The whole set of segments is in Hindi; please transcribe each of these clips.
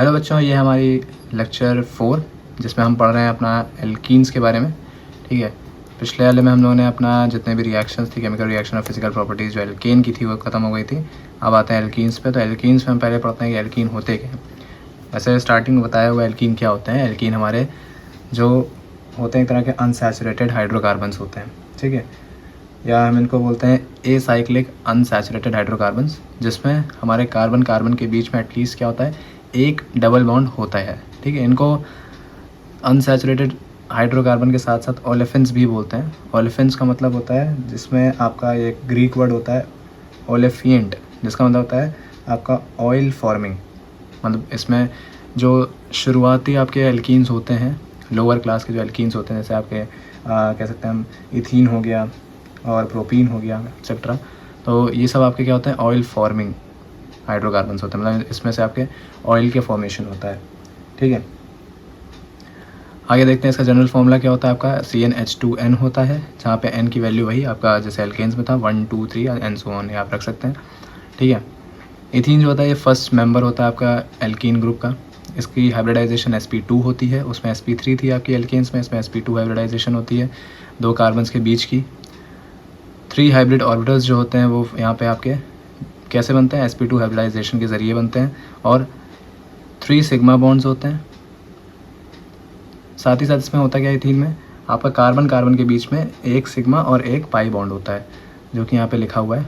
हेलो बच्चों, ये हमारी लेक्चर 4 जिसमें हम पढ़ रहे हैं अपना एल्कीन्स के बारे में। ठीक है, पिछले वाले में हम लोगों ने अपना जितने भी रिएक्शंस थी, केमिकल रिएक्शन और फिजिकल प्रॉपर्टीज़ जो एल्केन की थी वो ख़त्म हो गई थी। अब आते हैं एल्कीन्स पे। तो एल्कीन्स में हम पहले पढ़ते हैं कि एल्कीन होते क्या हैं। वैसे स्टार्टिंग में बताया हुआ एल्कीन क्या होते हैं। एल्कीन हमारे जो होते हैं एक तरह के अनसैचुरेटेड हाइड्रोकार्बन्स होते हैं। ठीक है, या हम इनको बोलते हैं एसाइक्लिक अनसैचुरेटेड हाइड्रोकार्बन्स, जिसमें हमारे कार्बन कार्बन के बीच में एटलीस्ट क्या होता है, एक डबल बॉन्ड होता है। ठीक है, इनको अनसैचुरेटेड हाइड्रोकार्बन के साथ साथ ओलेफिन्स भी बोलते हैं। ओलेफिन्स का मतलब होता है, जिसमें आपका एक ग्रीक वर्ड होता है ओलेफिएंट, जिसका मतलब होता है आपका ऑयल फॉर्मिंग। मतलब इसमें जो शुरुआती आपके एल्कीन्स होते हैं, लोअर क्लास के जो एल्कीन्स होते हैं, जैसे आपके कह सकते हैं हम इथीन हो गया और प्रोपीन हो गया एक्सेट्रा, तो ये सब आपके क्या होते हैं, ऑयल फॉर्मिंग हाइड्रोकार्बन्स होते हैं। मतलब इसमें से आपके ऑयल के फॉर्मेशन होता है। ठीक है, आगे देखते हैं इसका जनरल फॉर्मूला क्या होता है। आपका CnH2n होता है, जहाँ पे n की वैल्यू वही आपका जैसे एल्केन्स में था 1 2 3 एंड सो ऑन, ये आप रख सकते हैं। ठीक है, इथीन जो होता है ये फर्स्ट मेंबर होता है आपका एल्कीन ग्रुप का। इसकी हाइब्रिडाइजेशन sp2 होती है, उसमें sp3 थी आपकी एल्केन्स में, इसमें sp2 हाइब्रिडाइजेशन होती है दो कार्बन्स के बीच की। 3 हाइब्रिड ऑर्बिटल्स जो होते हैं वो यहाँ पे आपके कैसे बनते हैं, sp2 हाइब्रिडाइजेशन के ज़रिए बनते हैं। और 3 सिग्मा बॉन्ड्स होते हैं। साथ ही साथ इसमें होता क्या है, इथीन में आपका कार्बन कार्बन के बीच में एक सिग्मा और एक पाई बॉन्ड होता है, जो कि यहाँ पे लिखा हुआ है।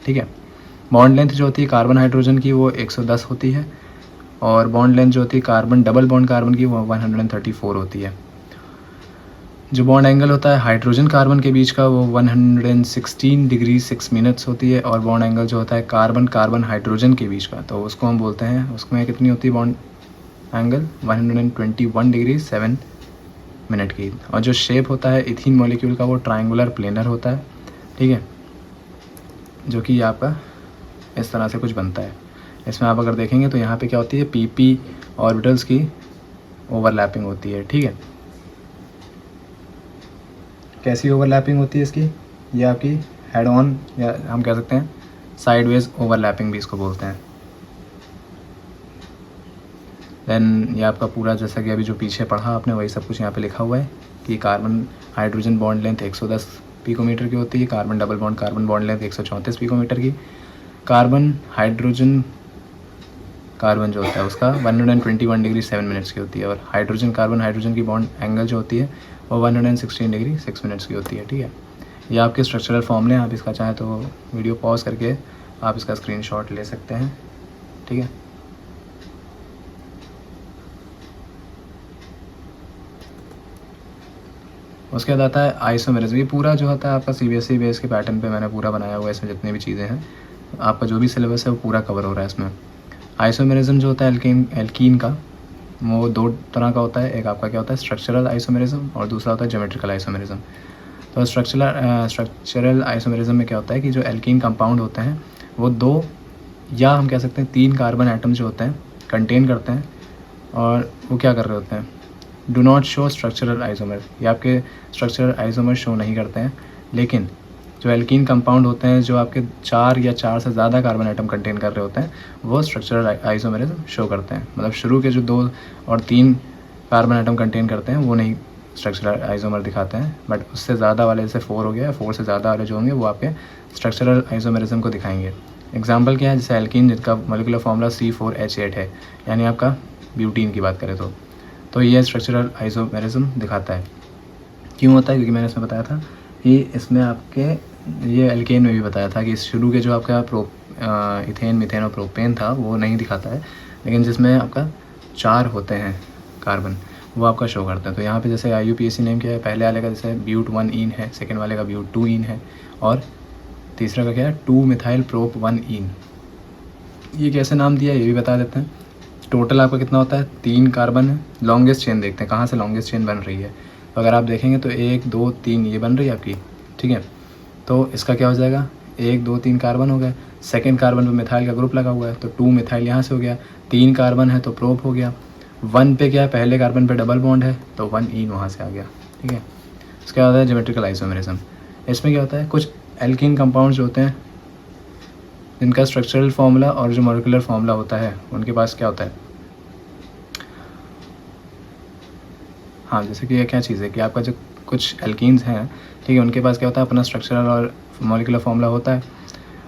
ठीक है, बॉन्ड लेंथ जो होती है कार्बन हाइड्रोजन की वो 110 होती है, और बॉन्ड लेंथ जो होती है कार्बन डबल बॉन्ड कार्बन की वो 134 होती है। जो बॉन्ड एंगल होता है हाइड्रोजन कार्बन के बीच का वो 116 डिग्री 6 मिनट्स होती है, और बॉन्ड एंगल जो होता है कार्बन कार्बन हाइड्रोजन के बीच का, तो उसको हम बोलते हैं, उसमें कितनी होती है बॉन्ड एंगल 121 डिग्री 7 मिनट की। और जो शेप होता है इथीन मॉलिक्यूल का वो ट्रायंगुलर प्लेनर होता है। ठीक है, जो कि आपका इस तरह से कुछ बनता है। इसमें आप अगर देखेंगे तो यहाँ पे क्या होती है, pp ऑर्बिटल्स की ओवरलैपिंग होती है। ठीक है, कैसी ओवरलैपिंग होती है इसकी, ये आपकी हेड ऑन, या हम कह सकते हैं साइडवेज ओवरलैपिंग भी इसको बोलते हैं। देन ये आपका पूरा जैसा कि अभी जो पीछे पढ़ा आपने वही सब कुछ यहाँ पे लिखा हुआ है कि carbon hydrogen bond length 110 picometre की होती है, carbon double bond carbon bond length 134 picometre की, कार्बन हाइड्रोजन कार्बन जो होता है उसका 121 डिग्री 7 मिनट्स की होती है, और हाइड्रोजन कार्बन हाइड्रोजन की बॉन्ड एंगल जो होती है वो 116 डिग्री 6 मिनट्स की होती है। ठीक है, ये आपके स्ट्रक्चरल फॉर्मूले हैं। आप इसका चाहें तो वीडियो पॉज करके आप इसका स्क्रीनशॉट ले सकते हैं। ठीक है, उसके बाद आता है आइसोमेरिज्म। ये पूरा जो होता है आपका CBSE बेस के पैटर्न पे मैंने पूरा बनाया हुआ है। इसमें जितनी भी चीज़ें हैं, आपका जो भी सिलेबस है वो पूरा कवर हो रहा है इसमें। आइसोमेरिज्म जो होता है एल्कीन का, वो दो तरह का होता है। एक आपका क्या होता है, स्ट्रक्चरल आइसोमेरिज्म, और दूसरा होता है ज्योमेट्रिकल आइसोमेरिज्म। तो स्ट्रक्चरल आइसोमेरिज्म में क्या होता है कि जो एल्कीन कंपाउंड होते हैं वो 2 या हम कह सकते हैं 3 कार्बन एटम जो होते हैं कंटेन करते हैं, और वो क्या कर रहे होते हैं, do not show structural isomer. ये आपके स्ट्रक्चरल आइसोमर शो नहीं करते हैं। लेकिन जो एल्कीन कंपाउंड होते हैं जो आपके 4 या 4 से ज़्यादा कार्बन आइटम कंटेन कर रहे होते हैं, वो स्ट्रक्चरल आइसोमेरिज्म शो करते हैं। मतलब शुरू के जो 2 और 3 कार्बन आइटम कंटेन करते हैं वो नहीं स्ट्रक्चरल आइसोमर दिखाते हैं, बट उससे ज़्यादा वाले जैसे 4 हो गया, 4 से ज़्यादा वाले जो होंगे वो आपके स्ट्रक्चरल आइसोमेरिज्म को दिखाएंगे। एग्जाम्पल क्या है, जैसे एल्कीन जिसका मोलिकुलर फॉर्मूला C4H8 है, यानी आपका ब्यूटीन की बात करें तो ये स्ट्रक्चरल आइसोमेरिज्म दिखाता है। क्यों होता है, क्योंकि मैंने इसमें बताया था कि इसमें आपके ये एल्केन में भी बताया था कि शुरू के जो आपका इथेन मिथेन और प्रोपेन था वो नहीं दिखाता है, लेकिन जिसमें आपका 4 होते हैं कार्बन वो आपका शो करता है। तो यहाँ पे जैसे IUPAC नेम क्या है, पहले वाले का जैसे ब्यूट 1 ईन है, सेकेंड वाले का ब्यूट 2 ईन है, और तीसरा का क्या है 2 मिथाइल प्रोप 1 ईन। ये कैसे नाम दिया ये भी बता देते हैं। टोटल आपका कितना होता है, 3 कार्बन है। लॉन्गेस्ट चेन देखते हैं कहाँ से लॉन्गेस्ट चेन बन रही है। तो अगर आप देखेंगे तो 1 2 3 ये बन रही है आपकी। ठीक है, तो इसका क्या हो जाएगा, 1 2 3 कार्बन हो गया, सेकेंड कार्बन पे मिथाइल का ग्रुप लगा हुआ है तो 2 मिथाइल यहाँ से हो गया, 3 कार्बन है तो प्रोप हो गया, 1 पे क्या है, पहले कार्बन पे डबल बॉन्ड है तो 1 ईन वहाँ से आ गया। ठीक है, इसके बाद है ज्योमेट्रिकल आइसोमेरिज्म। इसमें क्या होता है, कुछ एल्कीन कंपाउंड्स जो होते हैं जिनका स्ट्रक्चरल फार्मूला और जो मॉलिक्यूलर फार्मूला होता है उनके पास क्या होता है, हाँ, जैसे कि ये क्या चीज़ है कि आपका जो कुछ एल्कीन्स हैं, ठीक है, उनके पास क्या होता है अपना स्ट्रक्चरल और मॉलिक्यूलर फॉर्मूला होता है,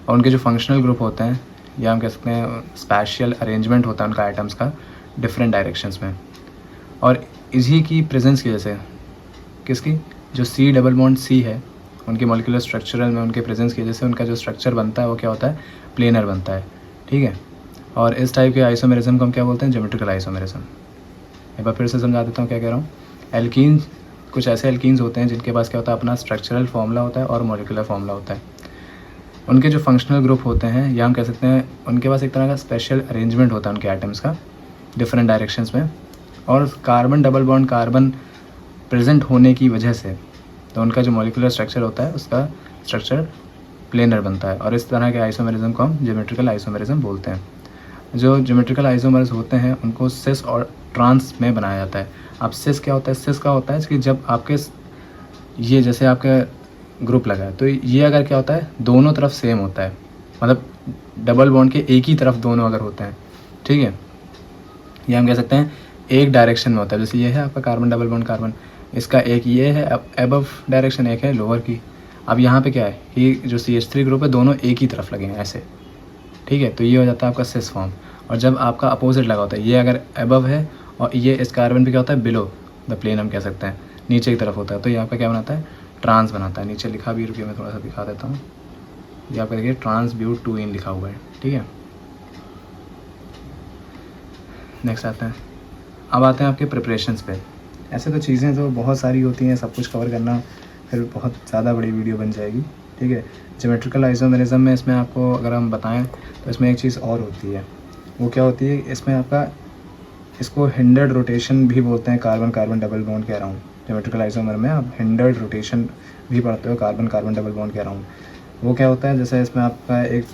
और उनके जो फंक्शनल ग्रुप होते हैं या हम कह सकते हैं स्पेशियल अरेंजमेंट होता है उनका आइटम्स का डिफरेंट डायरेक्शंस में। और इसी की प्रेजेंस की वजह से किसकी, जो सी डबल बॉन्ड सी है, उनके मॉलिक्यूलर स्ट्रक्चरल में उनके प्रेजेंस की वजह से उनका जो स्ट्रक्चर बनता है वो क्या होता है, प्लेनर बनता है, ठीक है। और इस टाइप के आइसोमेरिज्म को हम क्या बोलते हैं, ज्योमेट्रिकल आइसोमेरिज्म। एक बार फिर से समझा देता हूँ क्या कह रहा हूँ। एल्कीन्स, कुछ ऐसे एल्कीन्स होते हैं जिनके पास क्या होता है अपना स्ट्रक्चरल फॉर्मूला होता है और मॉलिक्यूलर फॉर्मूला होता है। उनके जो फंक्शनल ग्रुप होते हैं या हम कह सकते हैं उनके पास एक तरह का स्पेशल अरेंजमेंट होता है उनके आइटम्स का डिफरेंट डायरेक्शंस में, और carbon double bond carbon present होने की वजह से तो उनका जो मॉलिक्यूलर स्ट्रक्चर होता है उसका स्ट्रक्चर प्लेनर बनता है, और इस तरह के आइसोमेरिज्म को हम ज्योमेट्रिकल आइसोमेरिज्म बोलते हैं। जो ज्योमेट्रिकल आइसोमर्स होते हैं उनको सिस और ट्रांस में बनाया जाता है। अब सिस क्या होता है, सिस का होता है कि जब आपके ये जैसे आपका ग्रुप लगा है तो ये अगर क्या होता है दोनों तरफ सेम होता है, मतलब डबल बॉन्ड के एक ही तरफ दोनों अगर होते हैं, ठीक है, ये हम कह सकते हैं एक डायरेक्शन में होता है। जैसे ये है आपका कार्बन डबल बॉन्ड कार्बन, इसका एक ये है अबव डायरेक्शन, एक है लोअर की। अब यहाँ पे क्या है कि जो CH3 ग्रुप है दोनों एक ही तरफ लगे हैं ऐसे, ठीक है, तो ये हो जाता है आपका सिस फॉर्म। और जब आपका अपोजिट लगा होता है, ये अगर अबव है और ये इस कार्बन पे क्या होता है बिलो द प्लेन हम कह सकते हैं, नीचे की तरफ होता है, तो ये आपका क्या बनाता है, ट्रांस बनाता है। नीचे लिखा भी, रुकिए मैं थोड़ा सा दिखा देता हूँ, ये आपका देखिए ट्रांसब्यूट 2 इन लिखा हुआ है, ठीक है। नेक्स्ट आते हैं, अब आते हैं आपके प्रिपरेशंस पे। ऐसे तो चीज़ें तो बहुत सारी होती हैं, सब कुछ कवर करना फिर बहुत ज़्यादा बड़ी वीडियो बन जाएगी, ठीक है। ज्योमेट्रिकल आइसोमेरिज्म में इसमें आपको अगर हम बताएं तो इसमें एक चीज़ और होती है, वो क्या होती है, इसमें आपका इसको हिंडर्ड रोटेशन भी बोलते हैं, कार्बन कार्बन डबल बॉन्ड कह रहा हूँ। ज्योमेट्रिकल आइसोमर में आप हिंडर्ड रोटेशन भी पढ़ते हो, कार्बन कार्बन डबल बॉन्ड कह रहा हूँ। वो क्या होता है, जैसे इसमें आपका एक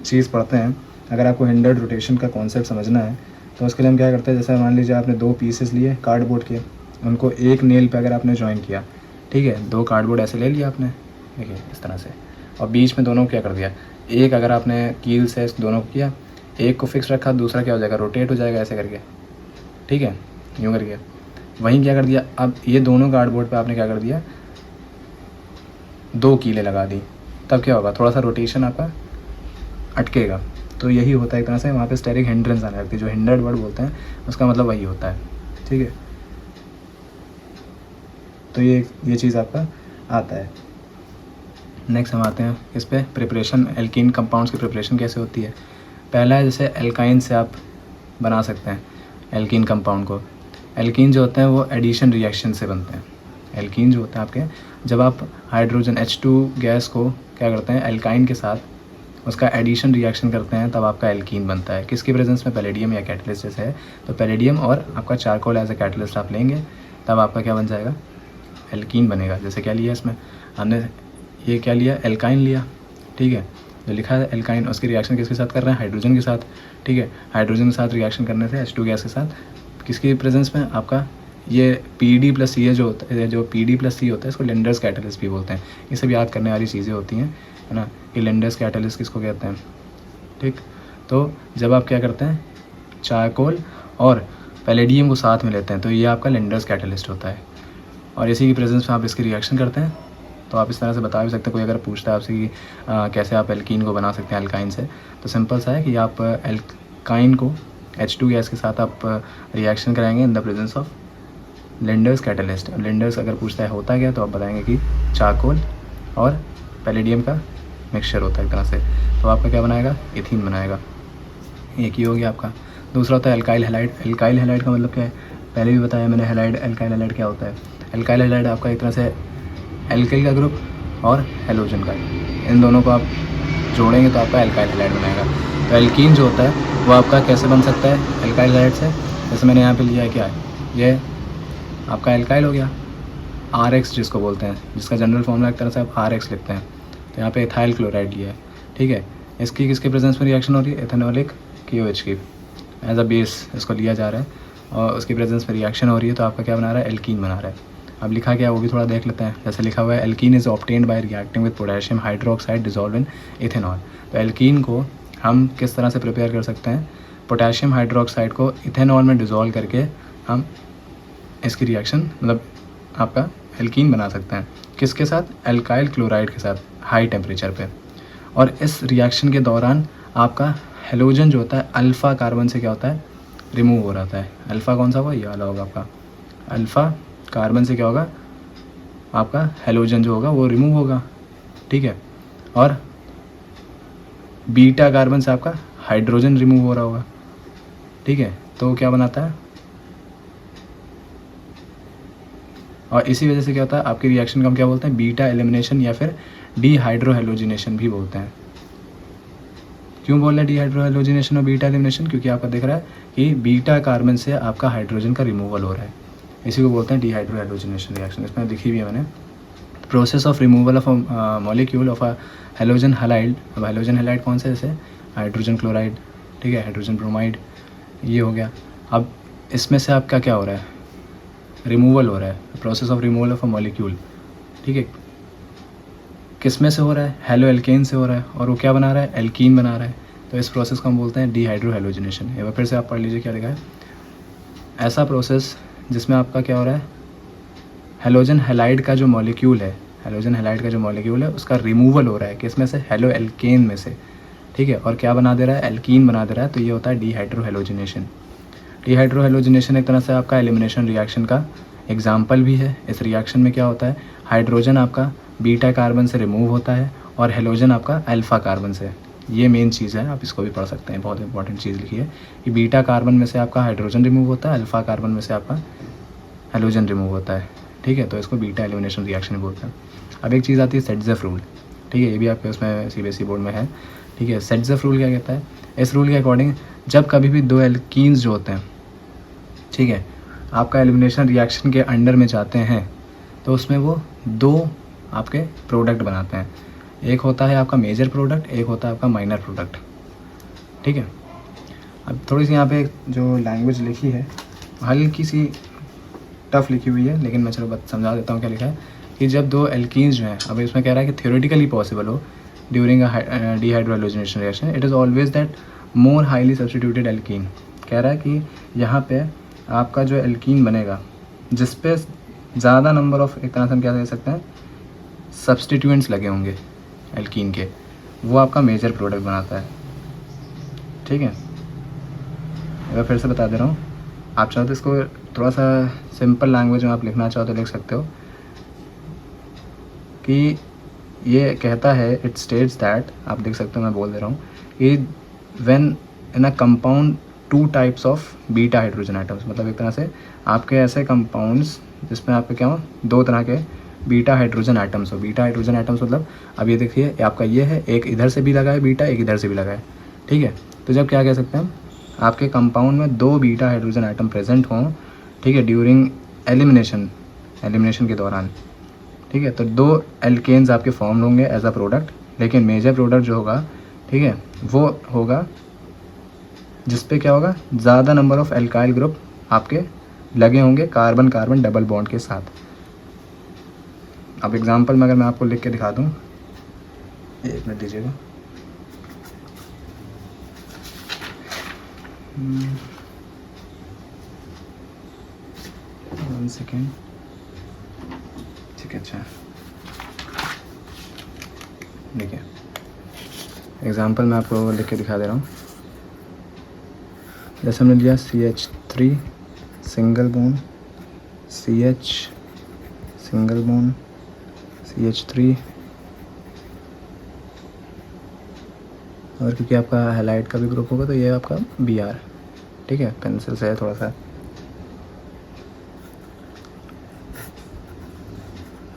चीज़ पढ़ते हैं, अगर आपको हिंडर्ड रोटेशन का कॉन्सेप्ट समझना है तो उसके लिए हम क्या करते हैं, जैसे मान लीजिए आपने 2 पीसेस लिए कार्डबोर्ड के, उनको एक नेल पे अगर आपने ज्वाइन किया, ठीक है, 2 कार्डबोर्ड ऐसे ले लिया आपने, देखिए इस तरह से, और बीच में दोनों को क्या कर दिया, एक अगर आपने कील से दोनों को किया, एक को फिक्स रखा, दूसरा क्या हो जाएगा, रोटेट हो जाएगा ऐसे करके, ठीक है, यूँ करके। वहीं क्या कर दिया, अब ये दोनों कार्डबोर्ड पे आपने क्या कर दिया, 2 कीलें लगा दी, तब क्या होगा, थोड़ा सा रोटेशन आपका अटकेगा। तो यही होता है एक तरह से, वहाँ पे स्टेरिक हिंड्रेंस आने लगती है, जो हिंडर्ड वर्ड बोलते हैं उसका मतलब वही होता है, ठीक है। तो ये चीज़ आपका आता है। नेक्स्ट हम आते हैं इस पे प्रिपरेशन, एल्कीन कंपाउंड्स की प्रिपरेशन कैसे होती है। पहला है जैसे एल्काइन से आप बना सकते हैं एल्कीन कंपाउंड को। एल्कीन जो होते हैं वो एडिशन रिएक्शन से बनते हैं। एल्कीन जो होते हैं आपके, जब आप हाइड्रोजन H2 गैस को क्या करते हैं एल्काइन के साथ उसका एडिशन रिएक्शन करते हैं, तब आपका एल्कीन बनता है। किसकी प्रेजेंस में, पैलेडियम या कैटलिस्ट जैसे है, तो पैलेडियम और आपका चारकोल एज ए कैटलिस्ट आप लेंगे, तब आपका क्या बन जाएगा, एल्कीन बनेगा। जैसे क्या लिया इसमें हमने, ये क्या लिया, एल्काइन लिया, ठीक है, जो लिखा है एल्काइन, उसकी रिएक्शन किसके साथ कर रहे हैं, हाइड्रोजन के साथ, ठीक है। हाइड्रोजन के साथ रिएक्शन करने से H2 गैस के साथ किसकी प्रेजेंस में, आपका ये PD+C जो होता है, जो PD+C होता है इसको लिंडर्स कैटलिस्ट भी बोलते हैं। ये सब याद करने वाली चीज़ें होती हैं, है ना, कि लिंडर्स कैटलिस्ट किसको कहते हैं, ठीक। तो जब आप क्या करते हैं चारकोल और पैलेडियम को साथ में लेते हैं तो ये आपका लिंडर्स कैटलिस्ट होता है, और इसी की प्रेजेंस में आप इसकी रिएक्शन करते हैं। तो आप इस तरह से बता भी सकते हैं, कोई अगर पूछता है आपसे कि कैसे आप एल्कीन को बना सकते हैं एल्काइन से, तो सिंपल सा है कि आप एल्काइन को H2 गैस के साथ आप रिएक्शन कराएंगे in the presence of Lindlar's catalyst. Lindlar's अगर पूछता है होता क्या, तो आप बताएंगे कि चारकोल और पैलेडियम का मिक्सचर होता है एक तरह से, तो आपका क्या बनाएगा, इथीन बनाएगा। एक ही हो गया आपका। दूसरा होता है एल्काइल हैलाइड। एल्काइल हैलाइड का मतलब क्या है, पहले भी बताया मैंने, हैलाइड एल्काइल हैलाइड क्या होता है। एल्काइल हैलाइड आपका एक तरह से एल्काइल का ग्रुप और हेलोजन का, इन दोनों को आप जोड़ेंगे तो आपका एल्काइल हैलाइड बनाएगा। तो एल्कीन जो होता है वो आपका कैसे बन सकता है एल्काइल हैलाइड से, जैसे मैंने यहाँ पे लिया है क्या है, ये आपका एल्काइल हो गया, RX जिसको बोलते हैं, जिसका जनरल फॉर्मूला एक तरह से आप RX लिखते हैं। तो यहाँ पे एथाइल क्लोराइड लिया है, ठीक है। इसकी किसके प्रेजेंस में रिएक्शन हो रही है, एथेनॉलिक KOH की एज अ बेस इसको लिया जा रहा है और उसकी प्रेजेंस में रिएक्शन हो रही है, तो आपका क्या बना रहा है, एल्कीन बना रहा है। अब लिखा क्या है वो भी थोड़ा देख लेते हैं। जैसे लिखा हुआ है alkene is obtained by reacting with potassium hydroxide dissolve in ethanol. तो एल्कीन को हम किस तरह से प्रिपेयर कर सकते हैं, पोटेशियम हाइड्रोक्साइड को इथेनॉल में डिसॉल्व करके हम इसकी रिएक्शन मतलब आपका एल्कीन बना सकते हैं। किसके साथ? एल्काइल क्लोराइड के साथ हाई टेम्परेचर पे। और इस रिएक्शन के दौरान आपका हेलोजन जो होता है अल्फ़ा कार्बन से क्या होता है? रिमूव हो रहा है। अल्फ़ा कौन सा होगा? ये वाला होगा आपका। अल्फ़ा कार्बन से क्या होगा? आपका हेलोजन जो होगा वो रिमूव होगा, ठीक है। और बीटा कार्बन से आपका हाइड्रोजन रिमूव हो रहा होगा, ठीक है। तो क्या बनाता है? और इसी वजह से क्या होता है आपकी रिएक्शन को हम क्या बोलते हैं? बीटा एलिमिनेशन या फिर डीहाइड्रोहेलोजिनेशन भी बोलते हैं। क्यों बोल रहे हैं डीहाइड्रोहेलोजिनेशन और बीटा एलिमिनेशन? क्योंकि आपका दिख रहा है कि बीटा कार्बन से आपका हाइड्रोजन का रिमूवल हो रहा है, इसी को बोलते हैं डीहाइड्रोहेलोजिनेशन रिएक्शन। इसमें लिखी हुई है मैंने, process of removal of molecule of a halogen halide. अब हेलोजन हैलाइड कौन से? जैसे हाइड्रोजन क्लोराइड, ठीक है, हाइड्रोजन ब्रोमाइड, ये हो गया। अब इसमें से आपका क्या हो रहा है? रिमूवल हो रहा है, process of removal of a molecule, ठीक है। किस में से हो रहा है? हेलो एल्केन से हो रहा है, और वो क्या बना रहा है? एल्कीन बना रहा है। तो इस प्रोसेस को हम बोलते हैं डीहाइड्रोहेलोजिनेशन। एक बार फिर से आप पढ़ लीजिए क्या लिखा है। ऐसा प्रोसेस जिसमें आपका क्या हो रहा है? हेलोजन हैलाइड का जो मॉलिक्यूल है, हेलोजन हैलाइड का जो मॉलिक्यूल है उसका रिमूवल हो रहा है। किस में से? हेलो एल्केन में से, ठीक है। और क्या बना दे रहा है? एल्कीन बना दे रहा है। तो ये होता है डीहाइड्रोहेलोजिनेशन। डीहाइड्रोहेलोजिनेशन एक तरह से आपका एलिमिनेशन रिएक्शन का एग्जाम्पल भी है। इस रिएक्शन में क्या होता है? हाइड्रोजन आपका बीटा कार्बन से रिमूव होता है और हेलोजन आपका अल्फ़ा कार्बन से। ये मेन चीज़ है, आप इसको भी पढ़ सकते हैं, बहुत इंपॉर्टेंट चीज़ लिखी है कि बीटा कार्बन में से आपका हाइड्रोजन रिमूव होता है, अल्फ़ा कार्बन में से आपका हेलोजन रिमूव होता है, ठीक है। तो इसको बीटा एलिमिनेशन रिएक्शन बोलते हैं। अब एक चीज़ आती है सेट्ज़ेफ रूल, ठीक है, ये भी आपके उसमें सीबीएसई बोर्ड में है, ठीक है। सेट्ज़ेफ रूल क्या कहता है? इस रूल के अकॉर्डिंग जब कभी भी दो एल्कीन्स जो होते हैं, ठीक है, आपका एलिमिनेशन रिएक्शन के अंडर में जाते हैं तो उसमें वो दो आपके प्रोडक्ट बनाते हैं। एक होता है आपका मेजर प्रोडक्ट, एक होता है आपका माइनर प्रोडक्ट, ठीक है। अब थोड़ी सी यहाँ पे जो लैंग्वेज लिखी है हल्की सी टफ लिखी हुई है, लेकिन मैं चलो बस समझा देता हूँ क्या लिखा है कि जब दो एल्कीन्स जो हैं, अब इसमें कह रहा है कि थियोरेटिकली पॉसिबल हो during a dehydrohalogenation reaction, it is always that more highly substituted alkene. कह रहा है कि यहाँ पे आपका जो एल्कीन बनेगा जिस पे ज़्यादा नंबर ऑफ, एक तरह से हम क्या कह सकते हैं, सब्स्टिट्यूएंट्स लगे होंगे एल्कीन के, वो आपका मेजर प्रोडक्ट बनाता है, ठीक है। मैं फिर से बता दे रहा हूँ, आप चाहो तो इसको थोड़ा सा सिंपल लैंग्वेज में आप लिखना चाहो तो लिख सकते हो कि ये कहता है, इट स्टेट्स दैट, आप देख सकते हो मैं बोल दे रहा हूँ कि when in a compound two types of beta hydrogen items, मतलब एक तरह से आपके ऐसे कंपाउंड्स जिसमें आपके क्या हो, दो तरह के बीटा हाइड्रोजन आइटम्स हो। बीटा हाइड्रोजन आइटम्स मतलब अब ये देखिए आपका ये है, एक इधर से भी लगा है बीटा, एक इधर से भी लगा है, ठीक है। तो जब क्या कह सकते हैं, आपके कंपाउंड में दो बीटा हाइड्रोजन आइटम प्रेजेंट हों, ठीक है, ड्यूरिंग एलिमिनेशन के दौरान, ठीक है, तो दो एल्केन्स आपके फॉर्म होंगे एज अ प्रोडक्ट, लेकिन मेजर प्रोडक्ट जो होगा, ठीक है, वो होगा जिस पे क्या होगा, ज़्यादा नंबर ऑफ एल्काइल ग्रुप आपके लगे होंगे कार्बन कार्बन डबल बॉन्ड के साथ। अब एग्जांपल में अगर मैं आपको लिख के दिखा दूं, एक मिनट दीजिएगा, वन सेकेंड, ठीक है, अच्छा देखिए एग्जांपल मैं आपको लिख के दिखा दे रहा हूँ। जैसे हमने लिया CH3 single bond, CH single bond, CH3, और क्योंकि आपका हैलाइड का भी ग्रुप होगा तो ये आपका Br, ठीक है, पेंसिल से है थोड़ा सा।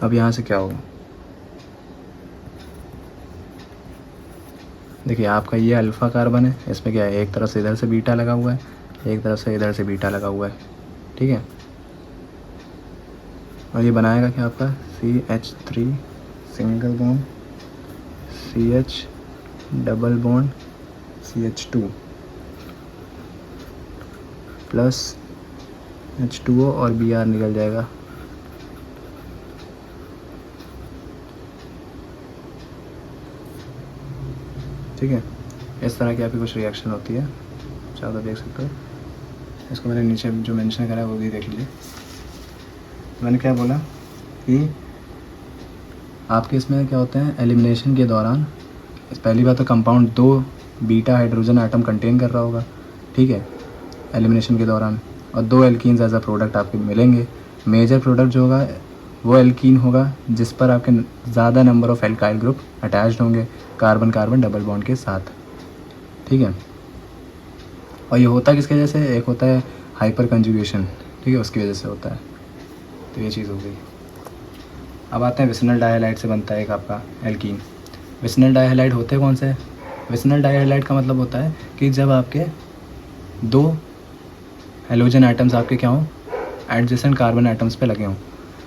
अब यहाँ से क्या होगा, देखिए आपका ये अल्फ़ा कार्बन है, इसमें क्या है, एक तरफ से इधर से बीटा लगा हुआ है, एक तरफ से इधर से बीटा लगा हुआ है, ठीक है। और ये बनाएगा क्या आपका CH3 single bond, CH double bond, CH2 plus H2O और Br निकल जाएगा, ठीक है। इस तरह की आपकी कुछ रिएक्शन होती है, चाहो तो देख सकते हो। इसको मैंने नीचे जो मेंशन करा है वो भी देख लीजिए। मैंने क्या बोला कि आपके इसमें क्या होते हैं एलिमिनेशन के दौरान, पहली बात तो compound 2 beta hydrogen atom contain कर रहा होगा, ठीक है, एलिमिनेशन के दौरान, और 2 एल्कीन्स एज अ प्रोडक्ट आपके मिलेंगे। मेजर प्रोडक्ट जो होगा वो एल्कीन होगा जिस पर आपके ज़्यादा number of alkyl group attached होंगे कार्बन कार्बन डबल बॉन्ड के साथ, ठीक है। और ये होता किसकी वजह से, एक होता है हाइपर कंजुगेशन, ठीक है, उसकी वजह से होता है। तो ये चीज़ हो गई। अब आते हैं विसिनल डाइहैलाइड से बनता है एक आपका एल्कीन। विसिनल डाइहैलाइड होते कौन से? विसिनल डाइहैलाइड का मतलब होता है कि जब आपके 2 हेलोजन आइटम्स आपके क्या हों, एडजेसेंट कार्बन आइटम्स पे लगे हों।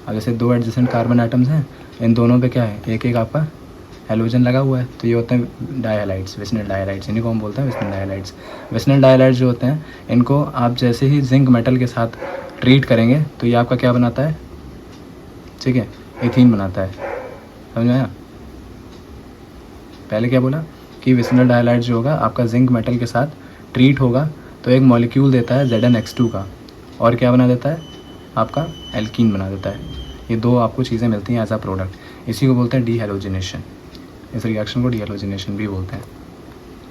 अब जैसे 2 एडजेसेंट कार्बन आइटम्स हैं, इन दोनों पे क्या है, एक एक आपका हेलोजन लगा हुआ है, तो ये होते हैं डाइहैलाइड्स, विसिनल डाइहैलाइड्स। इन्हीं को हम बोलते हैं विसिनल डाइहैलाइड्स। विसिनल डाइहैलाइड्स जो होते हैं, इनको आप जैसे ही जिंक मेटल के साथ ट्रीट करेंगे तो ये आपका क्या बनाता है, ठीक है, एथीन बनाता है। समझ में आया? पहले क्या बोला कि विसिनल डाइहैलाइड जो होगा आपका जिंक मेटल के साथ ट्रीट होगा तो एक मॉलिक्यूल देता है ZnX2 का, और क्या बना देता है, आपका एल्कीन बना देता है। ये 2 आपको चीज़ें मिलती हैं एज अ प्रोडक्ट। इसी को बोलते हैं डीहेलोजिनेशन। इस रिएक्शन को डीहेलोजिनेशन भी बोलते हैं।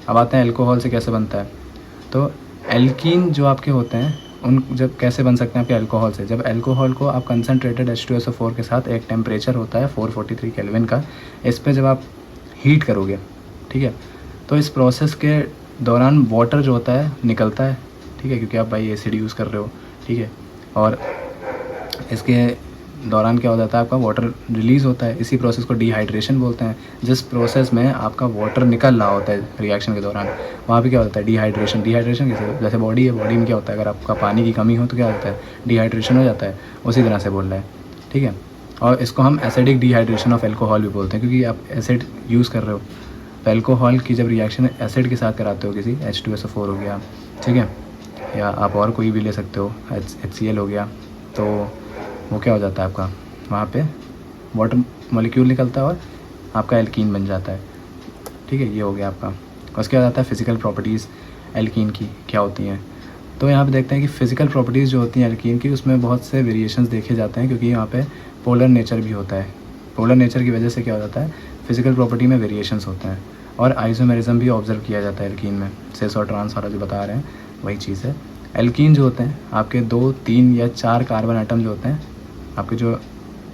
अब आते हैं अल्कोहल से कैसे बनता है। तो एल्कीन जो आपके होते हैं उन जब कैसे बन सकते हैं आपके अल्कोहल से, जब अल्कोहल को आप कंसनट्रेटेड H2SO4 के साथ, एक टेम्परेचर होता है 443 केल्विन का, इस पर जब आप हीट करोगे, ठीक है, तो इस प्रोसेस के दौरान वाटर जो होता है निकलता है, ठीक है, क्योंकि आप बाई एसिड यूज़ कर रहे हो, ठीक है, और इसके दौरान क्या हो जाता है, आपका वाटर रिलीज़ होता है। इसी प्रोसेस को डिहाइड्रेशन बोलते हैं। जिस प्रोसेस में आपका वाटर निकल रहा होता है रिएक्शन के दौरान, वहाँ पे क्या होता है, डिहाइड्रेशन। डिहाइड्रेशन कैसे, जैसे बॉडी है, बॉडी में क्या होता है, अगर आपका पानी की कमी हो तो क्या होता है, डिहाइड्रेशन हो जाता है, उसी तरह से बोल रहा है, ठीक है। और इसको हम एसिडिक डिहाइड्रेशन ऑफ एल्कोहल भी बोलते हैं, क्योंकि आप एसिड यूज़ कर रहे हो। तो एल्कोहल की जब रिएक्शन एसिड के साथ कराते हो, किसी H2SO4 हो गया, ठीक है, या आप और कोई भी ले सकते हो, HCl हो गया, तो वो क्या हो जाता है आपका, वहाँ पे वाटर मॉलिक्यूल निकलता है और आपका एल्कीन बन जाता है, ठीक है। ये हो गया आपका। उसके बाद आता है फिज़िकल प्रॉपर्टीज़ एल्कीन की क्या होती हैं। तो यहाँ पे देखते हैं कि फ़िज़िकल प्रॉपर्टीज़ जो होती हैं एल्कीन की, उसमें बहुत से वेरिएशंस देखे जाते हैं, क्योंकि यहाँ पे पोलर नेचर भी होता है। पोलर नेचर की वजह से क्या हो जाता है, फिज़िकल प्रॉपर्टी में वेरिएशंस होते हैं, और आइसोमेरिज्म भी ऑब्जर्व किया जाता है एल्कीन में। सिस और ट्रांस वाला जो बता रहे हैं वही चीज़ है। एल्कीन जो होते हैं आपके 2, 3 या 4 कार्बन आइटम जो होते हैं, आपके जो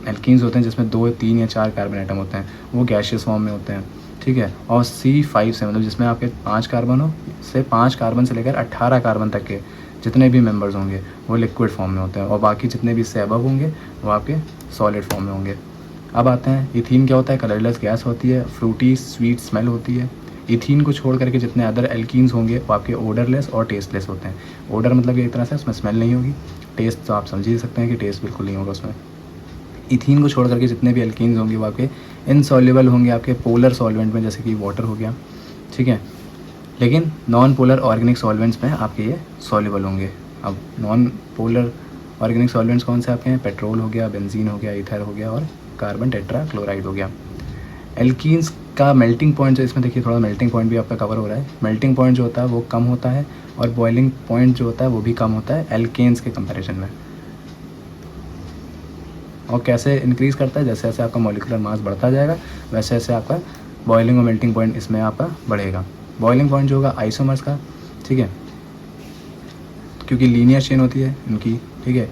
एल्कीन्स होते हैं जिसमें 2, 3 या 4 कार्बन आइटम होते हैं, वो गैशियस फॉर्म में होते हैं, ठीक है। और C5 से, मतलब जिसमें आपके 5 कार्बन हो, से 5 कार्बन से लेकर 18 कार्बन तक के जितने भी मेंबर्स होंगे वो लिक्विड फॉर्म में होते हैं, और बाकी जितने भी इससे अबव होंगे वो आपके सॉलिड फॉर्म में होंगे। अब आते हैं इथीन क्या होता है, कलरलेस गैस होती है, फ्रूटी स्वीट स्मेल होती है। इथीन को छोड़ करके जितने अदर एल्कीन्स होंगे वो आपके ओडरलेस और टेस्टलेस होते हैं। ओडर मतलब एक तरह से उसमें स्मेल नहीं होगी, टेस्ट तो आप समझ ही सकते हैं कि टेस्ट बिल्कुल नहीं होगा उसमें। इथीन को छोड़ करके जितने भी एल्कीन्स होंगे वो आपके इनसॉल्युबल होंगे, आपके पोलर सॉल्वेंट में, जैसे कि वाटर हो गया, ठीक है, लेकिन नॉन पोलर ऑर्गेनिक सॉल्वेंट्स में आपके ये सॉल्युबल होंगे। अब नॉन पोलर ऑर्गेनिक सॉल्वेंट्स कौन से आपके हैं, पेट्रोल हो गया, बेंजीन हो गया, ईथर हो गया, और कार्बन टेट्रा क्लोराइड हो गया। एल्कीन्स का मेल्टिंग पॉइंट जो इसमें देखिए, थोड़ा मेल्टिंग पॉइंट भी आपका कवर हो रहा है। मेल्टिंग पॉइंट जो होता है वो कम होता है, और बॉइलिंग पॉइंट जो होता है वो भी कम होता है एल्केन्स के कंपैरिजन में। और कैसे इंक्रीज़ करता है, जैसे जैसे आपका मॉलिक्यूलर मास बढ़ता जाएगा वैसे वैसे आपका बॉइलिंग और मेल्टिंग पॉइंट इसमें आपका बढ़ेगा। बॉइलिंग पॉइंट जो होगा आइसोमर्स का, ठीक है, क्योंकि लीनियर चेन होती है इनकी, ठीक है,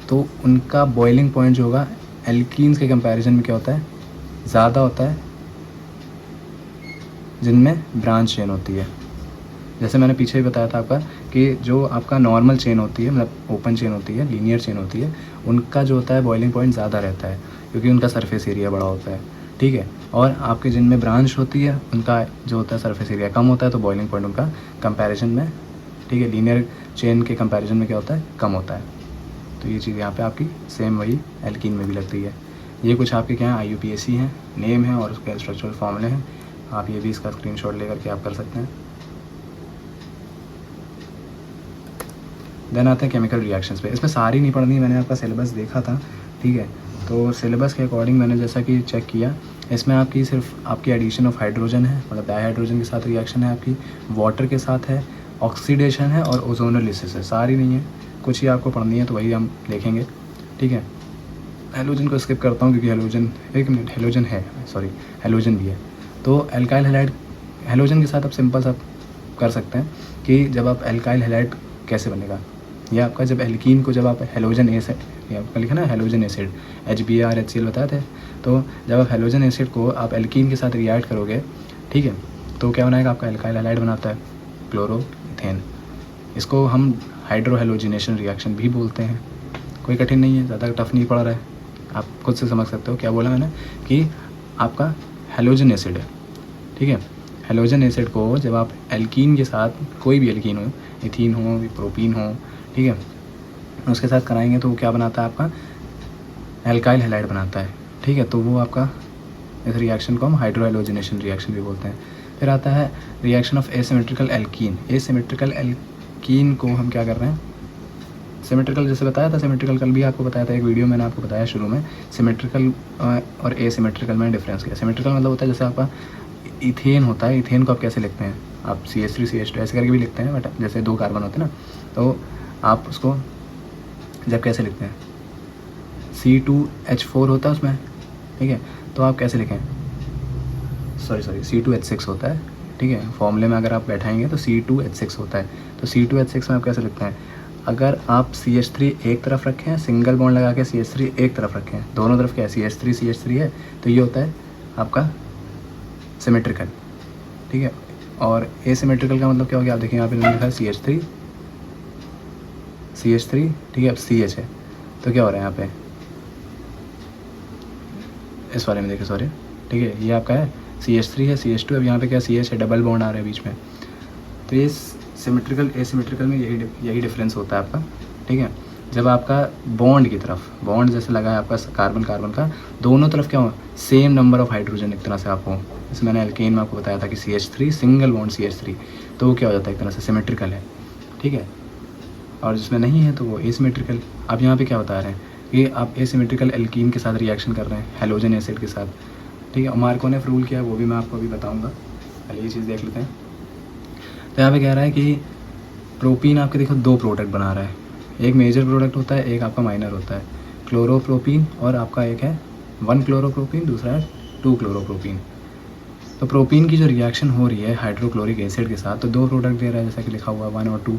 तो उनका बॉइलिंग पॉइंट जो होगा एल्कीन्स के कंपैरिजन में क्या होता है, ज़्यादा होता है जिनमें ब्रांच चेन होती है। जैसे मैंने पीछे भी बताया था आपका कि जो आपका नॉर्मल चेन होती है, मतलब ओपन चेन होती है, लीनियर चेन होती है, उनका जो होता है बॉइलिंग पॉइंट ज़्यादा रहता है, क्योंकि उनका सरफेस एरिया बड़ा होता है, ठीक है। और आपके जिनमें ब्रांच होती है उनका जो होता है सरफेस एरिया कम होता है, तो बॉइलिंग पॉइंट उनका कंपैरिजन में, ठीक है, लीनियर चेन के कंपैरिजन में क्या होता है, कम होता है। तो ये चीज़ यहाँ पे आपकी सेम वही एल्कीन में भी लगती है। ये कुछ आपके क्या है, IUPAC हैं, नेम है और उसके स्ट्रक्चरल फॉर्मूले हैं। आप ये भी इसका स्क्रीनशॉट लेकर के आप कर सकते हैं। देन आते हैं केमिकल रिएक्शंस पे। इसमें सारी नहीं पढ़नी, मैंने आपका सिलेबस देखा था, ठीक है, तो सिलेबस के अकॉर्डिंग मैंने जैसा कि चेक किया, इसमें आपकी सिर्फ आपकी एडिशन ऑफ हाइड्रोजन है, मतलब डाइहाइड्रोजन के साथ रिएक्शन है, आपकी वाटर के साथ है, ऑक्सीडेशन है और ओजोनोलिसिस है। सारी नहीं है, कुछ ही आपको पढ़नी है, तो वही हम देखेंगे। ठीक है। हेलोजन को स्किप करता हूँ क्योंकि हेलोजन, एक मिनट, हेलोजन है, सॉरी, हेलोजन भी है। तो एल्काइल हैलाइड, हेलोजन के साथ आप सिंपल सा कर सकते हैं कि जब आप एल्काइल हैलाइड कैसे बनेगा, या आपका जब एल्कीन को जब आप हेलोजन एसिड, या आपका लिखा ना हेलोजन एसिड, HBr HCl बताए थे, तो जब आप हेलोजन एसिड को आप एल्कीन के साथ रिएक्ट करोगे, ठीक है, तो क्या बनाएगा, आपका एल्काइल हैलाइड बनाता है, क्लोरोइथेन। इसको हम हाइड्रोहेलोजिनेशन रिएक्शन भी बोलते हैं। कोई कठिन नहीं है, ज़्यादा टफ नहीं पड़ रहा है, आप खुद से समझ सकते हो। क्या बोला मैंने कि आपका हेलोजन एसिड है, ठीक है। हेलोजन एसिड को जब आप एल्कीन के साथ, कोई भी एल्कीन हो, इथीन हो, प्रोपीन हो, ठीक है, उसके साथ कराएंगे तो वो क्या बनाता है, आपका एल्काइल हैलाइड बनाता है, ठीक है। तो वो आपका, इस रिएक्शन को हम हाइड्रोहेलोजिनेशन रिएक्शन भी बोलते हैं। फिर आता है reaction of asymmetrical alkene. Asymmetrical alkene को हम क्या कर रहे हैं, सिमेट्रिकल जैसे बताया था, सिमेट्रिकल कल भी आपको बताया था, एक वीडियो मैंने आपको बताया शुरू में, सिमेट्रिकल और एसिमेट्रिकल में डिफरेंस क्या है। सिमेट्रिकल मतलब होता है जैसे आपका इथेन होता है, इथेन को आप कैसे लिखते हैं, आप CH3 CH2 ऐसे करके भी लिखते हैं, बट जैसे 2 कार्बन होते हैं ना, तो आप उसको जब कैसे लिखते हैं, C2H4 होता है उसमें, ठीक है, तो आप कैसे लिखें, सॉरी C2H6 होता है, ठीक है। फॉर्मूले में अगर आप बैठाएंगे तो C2H6 होता है। तो C2H6 में आप कैसे लिखते हैं, अगर आप CH3 एक तरफ रखें, सिंगल बॉन्ड लगा के CH3 एक तरफ रखें, दोनों तरफ क्या है, CH3 है, तो ये होता है आपका सिमेट्रिकल, ठीक है। और एसिमेट्रिकल का मतलब क्या हो गया, आप देखिए यहाँ पे लिखा है CH3, ठीक है, अब CH है, तो क्या हो रहा है यहाँ पे, इस वाले में देखिए, सॉरी, ठीक है, ये आपका है CH3 है, CH2, अब यहाँ पे क्या CH है, डबल बॉन्ड आ रहा है बीच में। तो ये सिमेट्रिकल एसिमेट्रिकल में यही डिफरेंस होता है आपका, ठीक है। जब आपका बॉन्ड की तरफ, बॉन्ड जैसे लगा है आपका कार्बन कार्बन का, दोनों तरफ क्या हो, सेम नंबर ऑफ हाइड्रोजन एक तरह से आप हो। जैसे मैंने एल्केन में आपको बताया था कि CH3 सिंगल बॉन्ड CH3, तो वो क्या हो जाता है, एक तरह से सिमेट्रिकल है, ठीक है। और जिसमें नहीं है तो वो एसिमेट्रिकल। आप यहाँ पे क्या बता रहे हैं कि आप एसिमेट्रिकल एल्कीन के साथ रिएक्शन कर रहे हैं हेलोजन एसिड के साथ, ठीक है। मार्कोनेफ रूल क्या है वो भी मैं आपको अभी बताऊँगा, पहले ये चीज़ देख लेते हैं। तो यहाँ पे कह रहा है कि प्रोपीन आपके देखो 2 प्रोडक्ट बना रहा है, एक मेजर प्रोडक्ट होता है, एक आपका माइनर होता है, क्लोरोप्रोपीन, और आपका एक है 1 क्लोरोप्रोपीन, दूसरा है 2 क्लोरोप्रोपीन। तो प्रोपीन की जो रिएक्शन हो रही है हाइड्रोक्लोरिक एसिड के साथ, तो 2 प्रोडक्ट दे रहा है, जैसा कि लिखा हुआ है 1 और 2।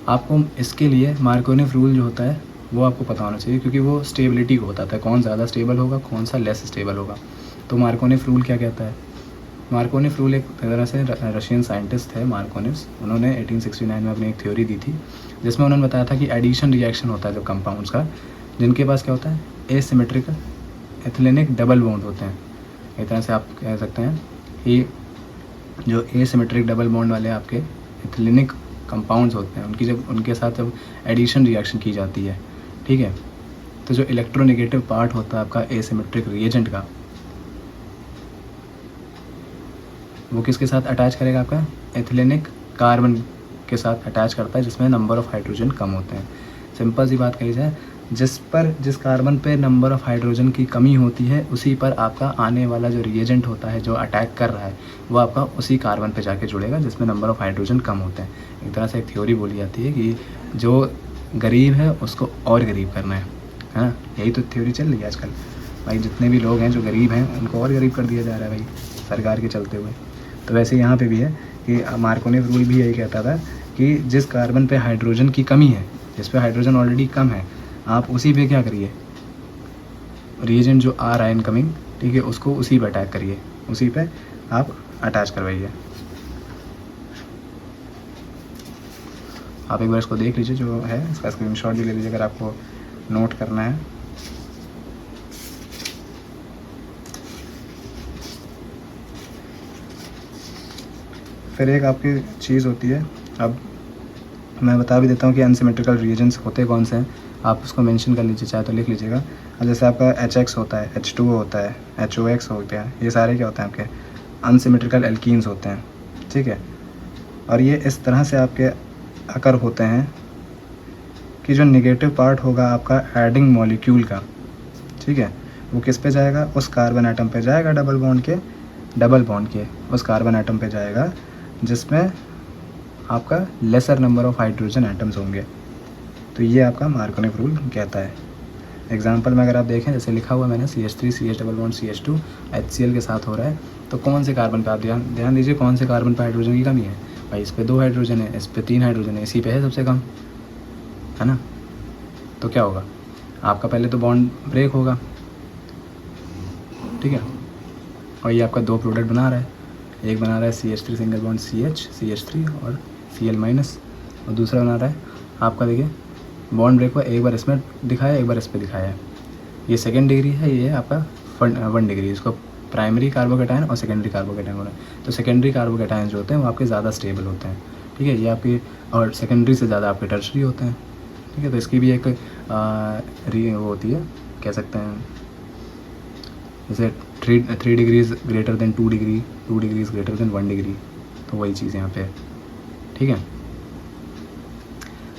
आपको इसके लिए मार्कोनेफ रूल जो होता है वो आपको पता होना चाहिए, क्योंकि वो स्टेबिलिटी को बताता है, कौन ज़्यादा स्टेबल होगा, कौन सा लेस स्टेबल होगा। तो मार्कोनेफ रूल क्या कहता है, मार्कोनेफ रूल एक तरह से रशियन साइंटिस्ट थे मार्कोनिव्स, उन्होंने 1869 में अपनी एक थ्योरी दी थी, जिसमें उन्होंने बताया था कि एडिशन रिएक्शन होता है जो कंपाउंड्स का, जिनके पास क्या होता है, एसिमेट्रिकल एथिलेनिक डबल बॉन्ड होते हैं। एक तरह से आप कह सकते हैं कि जो एसिमेट्रिक डबल बॉन्ड वाले आपके एथिलेनिक कंपाउंड्स होते हैं, उनकी जब उनके साथ जब एडिशन रिएक्शन की जाती है, ठीक है, तो जो इलेक्ट्रोनेगेटिव पार्ट होता है आपका एसिमेट्रिक रिएजेंट का, वो किसके साथ अटैच करेगा, आपका एथिलेनिक कार्बन के साथ अटैच करता है, जिसमें नंबर ऑफ़ हाइड्रोजन कम होते हैं। सिंपल सी बात कही जाए, जिस कार्बन पे नंबर ऑफ़ हाइड्रोजन की कमी होती है, उसी पर आपका आने वाला जो रिएजेंट होता है जो अटैक कर रहा है, वो आपका उसी कार्बन पे जाके जुड़ेगा जिसमें नंबर ऑफ़ हाइड्रोजन कम होते हैं। एक तरह से एक थ्योरी बोली जाती है कि जो गरीब है उसको और गरीब करना है ना, यही तो थ्योरी चल रही है आजकल भाई। जितने भी लोग हैं जो गरीब हैं उनको और गरीब कर दिया जा रहा है भाई, सरकार के चलते हुए। तो वैसे यहाँ पे भी है कि मार्कोनेफ रूल भी यही कहता था कि जिस कार्बन पे हाइड्रोजन की कमी है, जिस पे हाइड्रोजन ऑलरेडी कम है, आप उसी पे क्या करिए, रिएजेंट जो आ रहा है इनकमिंग, ठीक है, उसको उसी पे अटैक करिए, उसी पे आप अटैच करवाइए। आप एक बार इसको देख लीजिए जो है, इसका स्क्रीनशॉट भी ले लीजिए अगर आपको नोट करना है। फिर एक आपकी चीज़ होती है, अब मैं बता भी देता हूँ कि अनसिमेट्रिकल रिएजेंट्स होते कौन से हैं, आप उसको मेंशन कर लीजिए, चाहे तो लिख लीजिएगा। अब जैसे आपका HX होता है, H2O होता है, HOX हो गया, ये सारे क्या होते हैं आपके अनसिमेट्रिकल एल्कीन्स होते हैं, ठीक है। और ये इस तरह से आपके अकर होते हैं कि जो नेगेटिव पार्ट होगा आपका एडिंग मॉलिक्यूल का, ठीक है, वो किस पे जाएगा, उस कार्बन एटम पे जाएगा, डबल बॉन्ड के उस कार्बन एटम पे जाएगा जिसमें आपका laser number of hydrogen atoms होंगे। तो ये आपका मार्कोनेफ रूल कहता है। एग्जाम्पल में अगर आप देखें, जैसे लिखा हुआ मैंने CH3 CH double bond CH2 HCl के साथ हो रहा है, तो कौन से कार्बन पे आप ध्यान दीजिए, कौन से कार्बन पर हाइड्रोजन की कमी है। भाई इस पे 2 हाइड्रोजन है, इस पे 3 हाइड्रोजन है, इसी पे है सबसे कम, है ना। तो क्या होगा, आपका पहले तो बॉन्ड ब्रेक होगा, ठीक है। और ये आपका 2 प्रोडक्ट बना रहा है, एक बना रहा है CH3 सिंगल बॉन्ड CH3 और Cl माइनस, और दूसरा बना रहा है आपका, देखिए बॉन्ड ब्रेक हुआ, एक बार इसमें दिखाया, एक बार इस पर दिखाया है। ये सेकेंड डिग्री है, ये आपका 1 डिग्री। इसको प्राइमरी कार्बोकेटायन और सेकेंडरी कार्बोकेटायन हो रहा है। तो सेकेंडरी कार्बोकेटायन जो होते हैं वो आपके ज़्यादा स्टेबल होते हैं, ठीक है। ये आपकी, और सेकेंडरी से ज़्यादा आपके टर्शरी होते हैं, ठीक है। तो इसकी भी एक वो होती है, कह सकते हैं, जैसे 3 degrees greater than 2 degree, 2 degrees greater than 1 degree, तो वही चीज़ यहाँ पे है, ठीक है।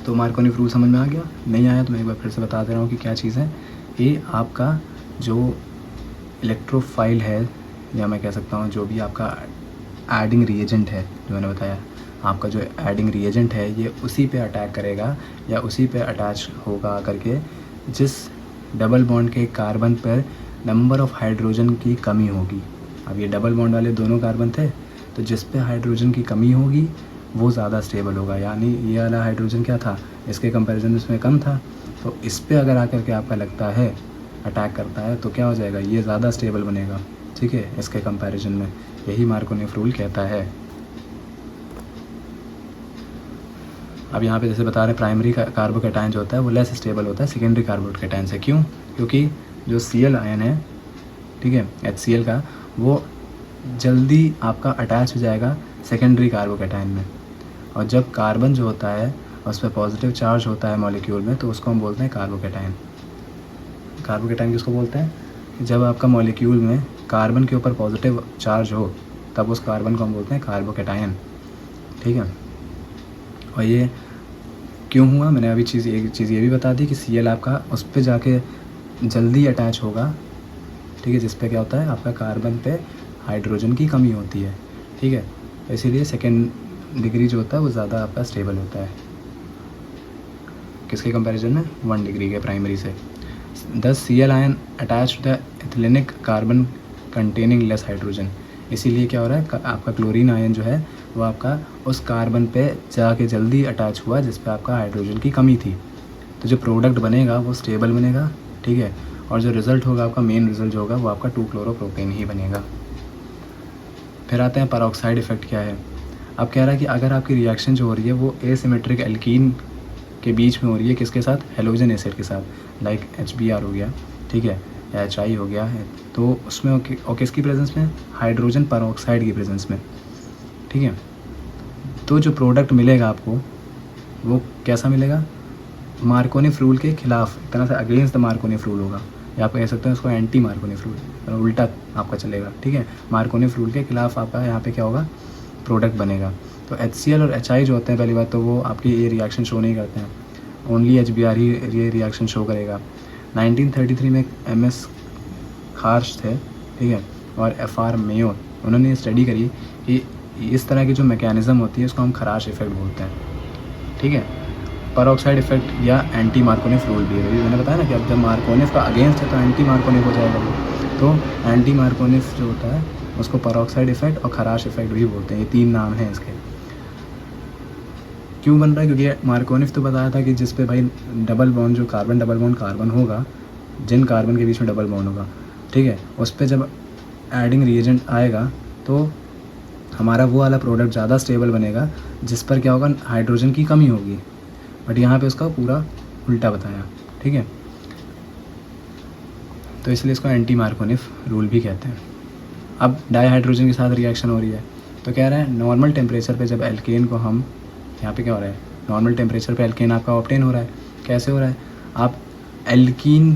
तो मार्कोनी रूल समझ में आ गया? नहीं आया तो मैं एक बार फिर से बता दे रहा हूँ कि क्या चीज़ है। ये आपका जो इलेक्ट्रोफाइल है, या मैं कह सकता हूँ जो भी आपका एडिंग रिएजेंट है, जो मैंने बताया, आपका जो एडिंग रिएजेंट है ये उसी पे अटैक करेगा या उसी पे अटैच होगा करके जिस डबल बॉन्ड के कार्बन पर नंबर ऑफ हाइड्रोजन की कमी होगी। अब ये डबल बॉन्ड वाले दोनों कार्बन थे, तो जिस पे हाइड्रोजन की कमी होगी वो ज़्यादा स्टेबल होगा, यानी ये वाला हाइड्रोजन क्या था, इसके कंपैरिजन में इसमें कम था, तो इस पे अगर आकर के आपका लगता है, अटैक करता है, तो क्या हो जाएगा, ये ज़्यादा स्टेबल बनेगा, ठीक है, इसके कंपैरिजन में। यही मार्कोनी रूल कहता है। अब यहाँ पे जैसे बता रहे हैं, प्राइमरी कार्बोकेटायन जो होता है वो लेस स्टेबल होता है सेकेंडरी कार्बोकेटायन से। क्यों? क्योंकि जो Cl आयन है, ठीक है, HCl का, वो जल्दी आपका अटैच हो जाएगा सेकेंडरी कार्बोकेटायन में। और जब कार्बन जो होता है उस पर पॉजिटिव चार्ज होता है मॉलिक्यूल में, तो उसको हम बोलते हैं कार्बोकेटायन। कार्बोकेटायन किसको बोलते हैं? जब आपका मॉलिक्यूल में कार्बन के ऊपर पॉजिटिव चार्ज हो, तब उस कार्बन को हम बोलते हैं कार्बोकेटायन, ठीक है। और ये क्यों हुआ, मैंने अभी एक चीज़ ये भी बता दी कि Cl आपका उस पर जाके जल्दी अटैच होगा, ठीक है, जिस पे क्या होता है, आपका कार्बन पे हाइड्रोजन की कमी होती है, ठीक है। इसीलिए सेकेंड डिग्री जो होता है वो ज़्यादा आपका स्टेबल होता है, किसके कंपैरिजन में, 1 डिग्री के प्राइमरी से। दस Cl ion attach to the ethylenic carbon containing less hydrogen. इसीलिए क्या हो रहा है, आपका क्लोरीन आयन जो है वो आपका उस कार्बन पे जाके जल्दी अटैच हुआ जिस पे आपका हाइड्रोजन की कमी थी। तो जो प्रोडक्ट बनेगा वो स्टेबल बनेगा, ठीक है। और जो रिज़ल्ट होगा आपका, मेन रिज़ल्ट जो होगा वो आपका 2-क्लोरोप्रोपेन ही बनेगा। फिर आते हैं पेरोक्साइड इफेक्ट क्या है। अब कह रहा है कि अगर आपकी रिएक्शन जो हो रही है वो एसिमेट्रिक एल्कीन के बीच में हो रही है, किसके साथ, हेलोजन एसिड के साथ, लाइक HBr हो गया, ठीक है, या HI हो गया है, तो उसमें और किसकी प्रेजेंस में, हाइड्रोजन पेरोक्साइड की प्रेजेंस में, ठीक है। तो जो प्रोडक्ट मिलेगा आपको वो कैसा मिलेगा, मार्कोनी रूल के खिलाफ, एक तरह से अगेंस्ट द मार्कोनी रूल होगा, या आप कह सकते हैं उसको एंटी मार्कोनी रूल, उल्टा आपका चलेगा, ठीक है। मार्कोनी रूल के खिलाफ आपका यहाँ पे क्या होगा, प्रोडक्ट बनेगा। तो HCl और HI जो होते हैं, पहली बात तो वो आपकी ये रिएक्शन शो नहीं करते हैं, ओनली HBr ही ये रिएक्शन शो करेगा। 1933 में MS खार्श थे, ठीक है, और FR मेयो, उन्होंने स्टडी करी कि इस तरह की जो मैकेनिज़्म होती है उसको हम खराश इफेक्ट बोलते हैं, ठीक है। पेरोक्साइड इफेक्ट या एंटी मार्कोनिफ रूल भी है, मैंने बताया ना कि अब जब मार्कोनिफ का अगेंस्ट है तो एंटी मार्कोनिफ हो जाएगा वो। तो एंटी मार्कोनिफ जो होता है उसको पेरोक्साइड इफेक्ट और खराश इफेक्ट भी बोलते हैं, ये 3 नाम हैं इसके। क्यों बन रहा है, क्योंकि मार्कोनिफ तो बताया था कि जिस पे भाई डबल बॉन्ड, जो कार्बन होगा, जिन कार्बन के बीच में डबल बॉन्ड होगा, ठीक है, उस पर जब एडिंग रिएजेंट आएगा तो हमारा वो वाला प्रोडक्ट ज़्यादा स्टेबल बनेगा जिस पर क्या होगा, हाइड्रोजन की कमी होगी। बट यहाँ पे उसका पूरा उल्टा बताया, ठीक है। तो इसलिए इसको एंटी मार्कोनिफ रूल भी कहते हैं। अब डाईहाइड्रोजन के साथ रिएक्शन हो रही है, तो कह रहे हैं नॉर्मल टेम्परेचर पे जब एल्केन को हम, यहाँ पे क्या हो रहा है, नॉर्मल टेम्परेचर पे एल्केन आपका ऑब्टेन हो रहा है। कैसे हो रहा है, आप एल्कीन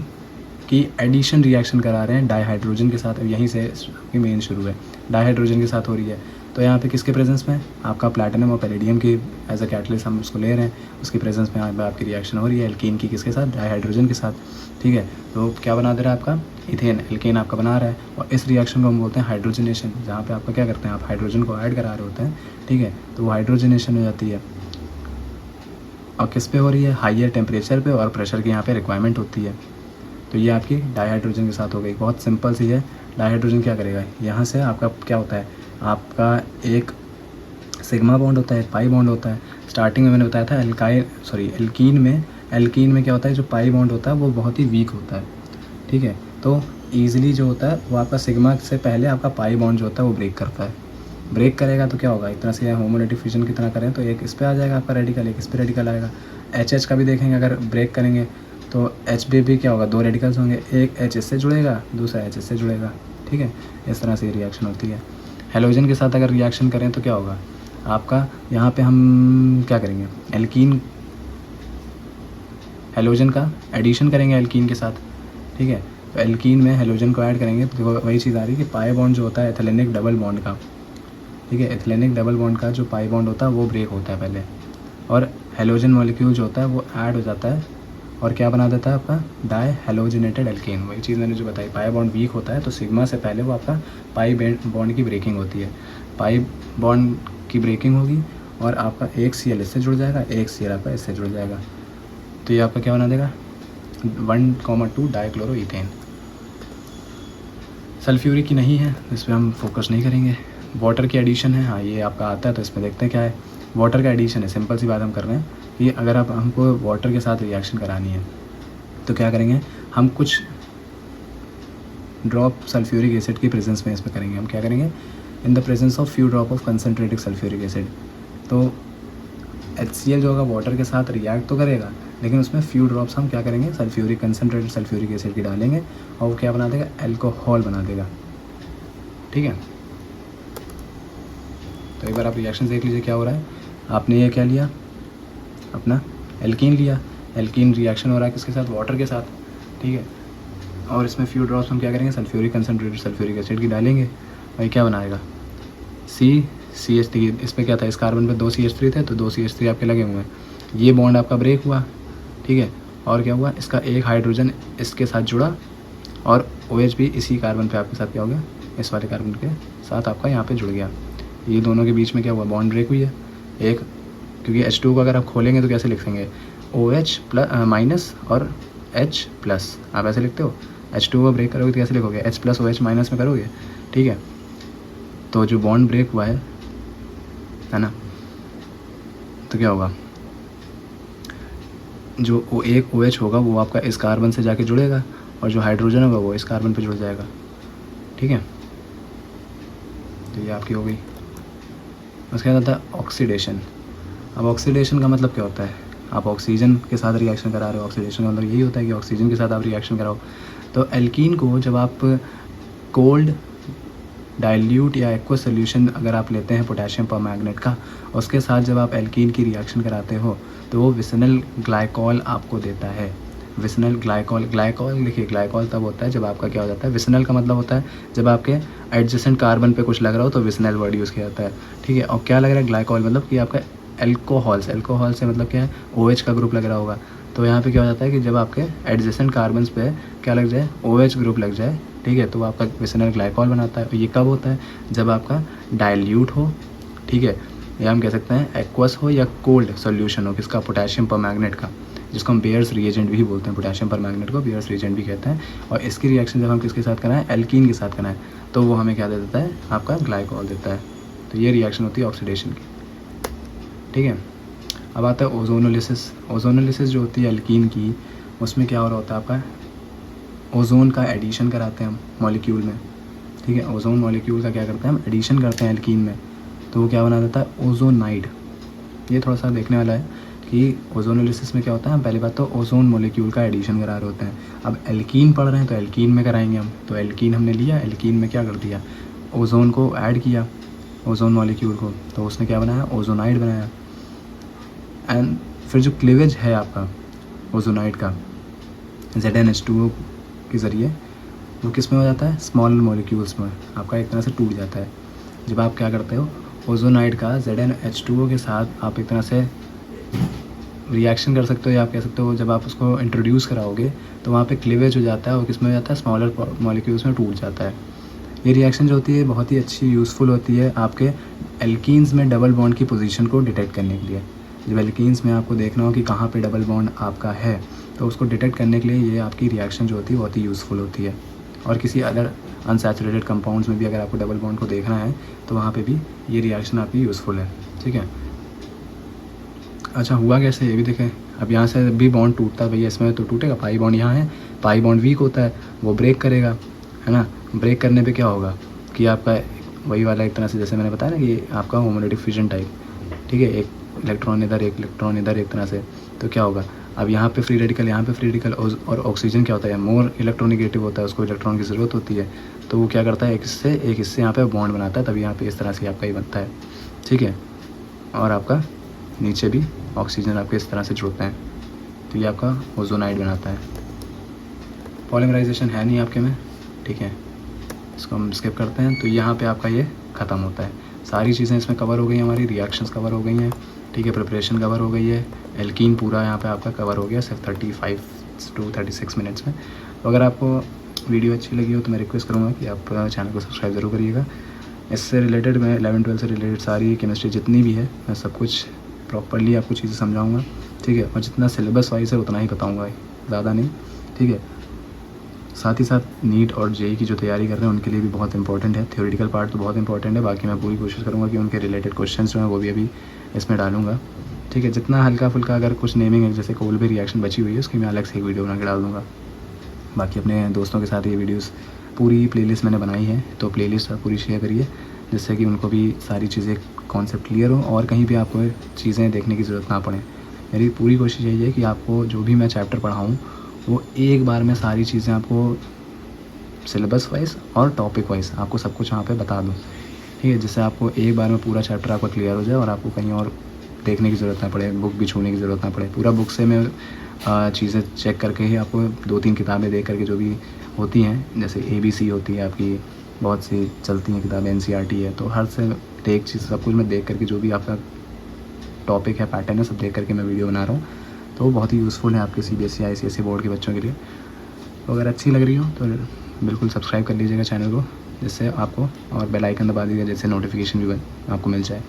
की एडिशन रिएक्शन करा रहे हैं डाईहाइड्रोजन के साथ, अब यहीं से आपकी मेन शुरू है, डाईहाइड्रोजन के साथ हो रही है। तो यहाँ पे किसके प्रेजेंस में, आपका प्लैटिनम और पैलेडियम की एज अ कैटलिस्ट हम उसको ले रहे हैं, उसकी प्रेजेंस में यहाँ पे आपकी रिएक्शन हो रही है एल्कीन की, किसके साथ, डाईहाइड्रोजन के साथ, ठीक है। तो क्या बना दे रहा है आपका, इथेन, एल्केन आपका बना रहा है। और इस रिएक्शन को हम बोलते हैं हाइड्रोजनेशन, जहाँ पे आपका क्या करते हैं, आप हाइड्रोजन को ऐड करा रहे होते हैं, ठीक है। तो वो हाइड्रोजनेशन हो जाती है, और किस पे हो रही है, हाइयर टेम्परेचर पे और प्रेशर की यहाँ पे रिक्वायरमेंट होती है, तो ये आपकी डाईहाइड्रोजन के साथ हो गई, बहुत सिंपल सी है। डाईहाइड्रोजन क्या करेगा, यहाँ से आपका क्या होता है, आपका एक सिग्मा बॉन्ड होता है, एक पाई बॉन्ड होता है। स्टार्टिंग में मैंने बताया था एल्कीन में क्या होता है, जो पाई बॉन्ड होता है वो बहुत ही वीक होता है, ठीक है। तो ईजिली जो होता है वो आपका सिग्मा से पहले आपका पाई बॉन्ड जो होता है वो ब्रेक करता है। ब्रेक करेगा तो क्या होगा, एक तरह से होमोनेटिक फ्यूजन की तरह करें तो एक इस पे आ जाएगा आपका रेडिकल, एक इस पे रेडिकल आएगा। एच का भी देखेंगे, अगर ब्रेक करेंगे तो एच भी क्या होगा, 2 रेडिकल्स होंगे, एक एच इससे जुड़ेगा, दूसरा एच इससे जुड़ेगा, ठीक है। इस तरह से रिएक्शन होती है। हेलोजन के साथ अगर रिएक्शन करें तो क्या होगा आपका, यहाँ पे हम क्या करेंगे, हेलोजन का एडिशन करेंगे एल्कीन के साथ, ठीक है। तो एल्कीन में हेलोजन को ऐड करेंगे तो वही चीज़ आ रही है कि पाई बॉन्ड जो होता है एथिलेनिक डबल बॉन्ड का, ठीक है, एथिलेनिक डबल बॉन्ड का जो पाई बॉन्ड होता है वो ब्रेक होता है पहले, और हेलोजन मॉलिक्यूल जो होता है वो ऐड हो जाता है और क्या बना देता है आपका डाई हेलोजिनेटेड एल्केन। वही चीज़ मैंने जो बताई, पाई बॉन्ड वीक होता है तो सिग्मा से पहले वो आपका पाई बॉन्ड की ब्रेकिंग होती है, पाई बॉन्ड की ब्रेकिंग होगी और आपका एक Cl इससे जुड़ जाएगा, एक Cl आपका इससे जुड़ जाएगा, तो ये आपका क्या बना देगा 1,2 डाइक्लोरोइथेन। सल्फ्यूरिक की नहीं है, इस पर हम फोकस नहीं करेंगे। वाटर की एडिशन है, हाँ ये आपका आता है, तो इसमें देखते हैं क्या है। वाटर का एडिशन है, सिंपल सी बात हम कर रहे हैं कि अगर आप हमको वाटर के साथ रिएक्शन करानी है तो क्या करेंगे, हम कुछ ड्रॉप सल्फ्यूरिक एसिड की प्रेजेंस में इसमें करेंगे। हम क्या करेंगे, इन the presence of few drop of concentrated sulphuric acid. तो HCl जो होगा वाटर के साथ रिएक्ट तो करेगा, लेकिन उसमें फ्यू ड्रॉप्स हम क्या करेंगे, कंसनट्रेटेड सल्फ्यूरिक एसिड की डालेंगे और वो क्या बना देगा, एल्कोहल बना देगा, ठीक है। तो एक बार आप रिएक्शन देख लीजिए क्या हो रहा है। आपने ये क्या लिया, अपना एल्कीन लिया, एल्कीन रिएक्शन हो रहा है किसके साथ, वाटर के साथ, ठीक है। और इसमें फ्यू ड्रॉप्स हम क्या करेंगे, कंसनट्रेटेड सल्फ्यूरिक एसिड की डालेंगे, वही क्या बनाएगा CH3। इस पर क्या था, इस कार्बन पे 2 CH3 थे तो 2 CH3 आपके लगे हुए हैं, ये बॉन्ड आपका ब्रेक हुआ, ठीक है। और क्या हुआ, इसका एक हाइड्रोजन इसके साथ जुड़ा और OH भी इसी कार्बन पे आपके साथ क्या हो गया, इस वाले कार्बन के साथ आपका यहाँ पे जुड़ गया। ये दोनों के बीच में क्या हुआ, बॉन्ड ब्रेक हुई है एक, क्योंकि H2 को अगर आप खोलेंगे तो कैसे लिखेंगे, OH माइनस और H प्लस, आप ऐसे लिखते हो। H2 को ब्रेक करोगे तो कैसे लिखोगे, H प्लस OH माइनस में करोगे, ठीक है। तो जो बॉन्ड ब्रेक हुआ है ना, तो क्या होगा, जो एक OH होगा वो आपका इस कार्बन से जाके जुड़ेगा और जो हाइड्रोजन होगा वो इस कार्बन पे जुड़ जाएगा, ठीक है। तो ये आपकी हो गई। उसके बाद आता है ऑक्सीडेशन। अब ऑक्सीडेशन का मतलब क्या होता है, आप ऑक्सीजन के साथ रिएक्शन करा रहे हो, ऑक्सीडेशन का मतलब यही होता है कि ऑक्सीजन के साथ आप रिएक्शन कराओ। तो एल्कीन को जब आप कोल्ड डाइल्यूट या एक्वा सोल्यूशन अगर आप लेते हैं पोटेशियम परमैंगनेट का, उसके साथ जब आप एल्कीन की रिएक्शन कराते हो तो वो विसिनल ग्लाइकॉल आपको देता है। विसिनल ग्लाइकॉल देखिए, ग्लाइकॉल तब होता है जब आपका क्या हो जाता है, विसिनल का मतलब होता है जब आपके एडजेसेंट कार्बन पे कुछ लग रहा हो तो विसिनल वर्ड यूज़ किया जाता है, ठीक है। और क्या लग रहा है ग्लाइकॉल, मतलब कि आपका एल्कोहल से मतलब क्या है, OH का ग्रुप लग रहा होगा। तो यहाँ पे क्या हो जाता है कि जब आपके एडजेसेंट कार्बन्स पे क्या लग जाए, OH ग्रुप लग जाए, ठीक है, तो वो आपका विसिनल ग्लाइकॉल बनाता है। ये कब होता है, जब आपका डाइल्यूट हो, ठीक है, या हम कह सकते हैं एक्वस हो या कोल्ड सॉल्यूशन हो किसका, पोटेशियम परमैंगनेट का, जिसको हम बेयर्स रिएजेंट भी बोलते हैं, पोटेशियम परमैंगनेट को बेयर्स रिएजेंट भी कहते हैं। और इसकी रिएक्शन जब हम किसके साथ कराएं, एल्कीन के साथ कराएं, तो वो हमें क्या दे देता है, आपका ग्लाइकॉल देता है। तो ये रिएक्शन होती है ऑक्सीडेशन की, ठीक है। अब आता है ओजोनोलिसिस। ओजोनोलिसिस जो होती है एल्कीन की, उसमें क्या हो रहा होता है, आपका ओजोन का एडिशन कराते हैं हम मॉलिक्यूल में, ठीक है। ओजोन मॉलिक्यूल का क्या करते हैं हम, एडिशन करते हैं एल्कीन में, तो वो क्या बना देता है, ओजोनाइड। ये थोड़ा सा देखने वाला है कि ओजोनोलिसिस में क्या होता है, पहली बात तो ओजोन मॉलिक्यूल का एडिशन करा रहे होते हैं। अब एल्कीन पढ़ रहे हैं तो एल्कीन में कराएंगे हम, तो एल्कीन हमने लिया, एल्कीन में क्या कर दिया, ओजोन को ऐड किया, ओजोन मॉलिक्यूल को, तो उसने क्या बनाया, ओजोनाइड बनाया। एंड फिर जो क्लीवेज है आपका ओजोनाइड का ZnH2O के ज़रिए, वो किस में हो जाता है, स्मॉल मॉलिक्यूल्स में आपका एक तरह से टूट जाता है। जब आप क्या करते हो, ओजोनाइड का ZnH2O के साथ आप एक तरह से रिएक्शन कर सकते हो, या आप कह सकते हो जब आप उसको इंट्रोड्यूस कराओगे तो वहाँ पे क्लीवेज हो जाता है और किस में हो जाता है, स्मॉलर मॉलिक्यूल्स में टूट जाता है। ये रिएक्शन जो होती है बहुत ही अच्छी यूज़फुल होती है आपके एल्कीन्स में डबल बॉन्ड की पोजीशन को डिटेक्ट करने के लिए। जब एल्कीन्स में आपको देखना हो कि कहाँ पे डबल बॉन्ड आपका है, तो उसको डिटेक्ट करने के लिए ये आपकी रिएक्शन जो होती है बहुत ही यूज़फुल होती है। और किसी अदर अनसैचुरेटेड कंपाउंड्स में भी अगर आपको डबल बॉन्ड को देखना है तो वहाँ पे भी ये रिएक्शन आपकी यूज़फुल है, ठीक है। अच्छा, हुआ कैसे ये भी देखें। अब यहाँ से भी बॉन्ड टूटता है भैया, इसमें तो टूटेगा, पाई बॉन्ड यहाँ है, पाई बॉन्ड वीक होता है, वो ब्रेक करेगा, है ना। ब्रेक करने पे क्या होगा कि आपका वही वाला एक तरह से जैसे मैंने बताया ना कि आपका होमोलिटिक फ्यूजन टाइप, ठीक है, एक इलेक्ट्रॉन इधर एक इलेक्ट्रॉन इधर एक तरह से, तो क्या होगा अब यहाँ पे फ्री रेडिकल, यहाँ पे फ्री रेडिकल, और ऑक्सीजन क्या होता है मोर इलेक्ट्रोनिगेटिव होता है, उसको इलेक्ट्रॉन की ज़रूरत होती है, तो वो क्या करता है एक इससे यहाँ पे बॉन्ड बनाता है, तभी यहाँ पे इस तरह से आपका ही बनता है, ठीक है। और आपका नीचे भी ऑक्सीजन आपके इस तरह से जुड़ते हैं, तो ये आपका ओजोनाइड बनाता है। पॉलीमराइजेशन है नहीं आपके में, ठीक है, इसको हम स्किप करते हैं। तो यहाँ पे आपका ये ख़त्म होता है, सारी चीज़ें इसमें कवर हो गई, हमारी रिएक्शंस कवर हो गई हैं, ठीक है, प्रिपरेशन कवर हो गई है, एल्कीन पूरा यहाँ पे आपका कवर हो गया सिर्फ 35 to 36 मिनट्स में। तो अगर आपको वीडियो अच्छी लगी हो तो मैं रिक्वेस्ट करूँगा कि आप चैनल को सब्सक्राइब ज़रूर करिएगा। इससे रिलेटेड मैं 11-12 से रिलेटेड सारी केमिस्ट्री जितनी भी है मैं सब कुछ प्रॉपरली आपको चीज़ें समझाऊँगा, ठीक है, और जितना सिलेबस वाइज है उतना ही बताऊँगा, ज़्यादा नहीं, ठीक है। साथ ही साथ नीट और जेई की जो तैयारी कर रहे हैं उनके लिए भी बहुत इंपॉर्टेंट है, थ्योरेटिकल पार्ट तो बहुत इंपॉर्टेंट है, बाकी मैं पूरी कोशिश करूँगा कि उनके रिलेटेड क्वेश्चंस जो हैं वो भी अभी इसमें डालूंगा, ठीक है। जितना हल्का फुल्का अगर कुछ नेमिंग है जैसे कोल्बे रिएक्शन बची हुई है उसकी मैं अलग से एक वीडियो बना के डाल दूँगा। बाकी अपने दोस्तों के साथ ये वीडियोस पूरी प्लेलिस्ट मैंने बनाई है, तो प्लेलिस्ट आप पूरी शेयर करिए जिससे कि उनको भी सारी चीज़ें कॉन्सेप्ट क्लियर हो और कहीं भी आपको चीज़ें देखने की ज़रूरत ना पड़े। मेरी पूरी कोशिश यही है कि आपको जो भी मैं चैप्टर पढ़ाऊँ वो एक बार में सारी चीज़ें आपको सिलेबस वाइज और टॉपिक वाइज आपको सब कुछ यहाँ पे बता दूँ, ठीक है, जिससे आपको एक बार में पूरा चैप्टर आपका क्लियर हो जाए और आपको कहीं और देखने की ज़रूरत ना पड़े, बुक भी छूने की ज़रूरत ना पड़े। पूरा बुक से मैं चीज़ें चेक करके ही आपको 2-3 किताबें देख करके जो भी होती हैं जैसे ABC होती है आपकी, बहुत सी चलती हैं किताबें, NCERT है, तो हर से एक चीज़ सब कुछ मैं देख करके जो भी आपका टॉपिक है, पैटर्न है, सब देख करके मैं वीडियो बना रहा हूँ। तो वो बहुत ही यूज़फुल है आपके CBSE ICSE बोर्ड के बच्चों के लिए। तो अगर अच्छी लग रही हो तो बिल्कुल सब्सक्राइब कर लीजिएगा चैनल को, जिससे आपको, और बेल आइकन दबा दीजिएगा जिससे नोटिफिकेशन भी आपको मिल जाए।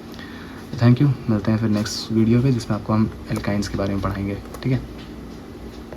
थैंक यू, मिलते हैं फिर नेक्स्ट वीडियो पे जिसमें आपको हम एल्काइंस के बारे में पढ़ाएंगे, ठीक है।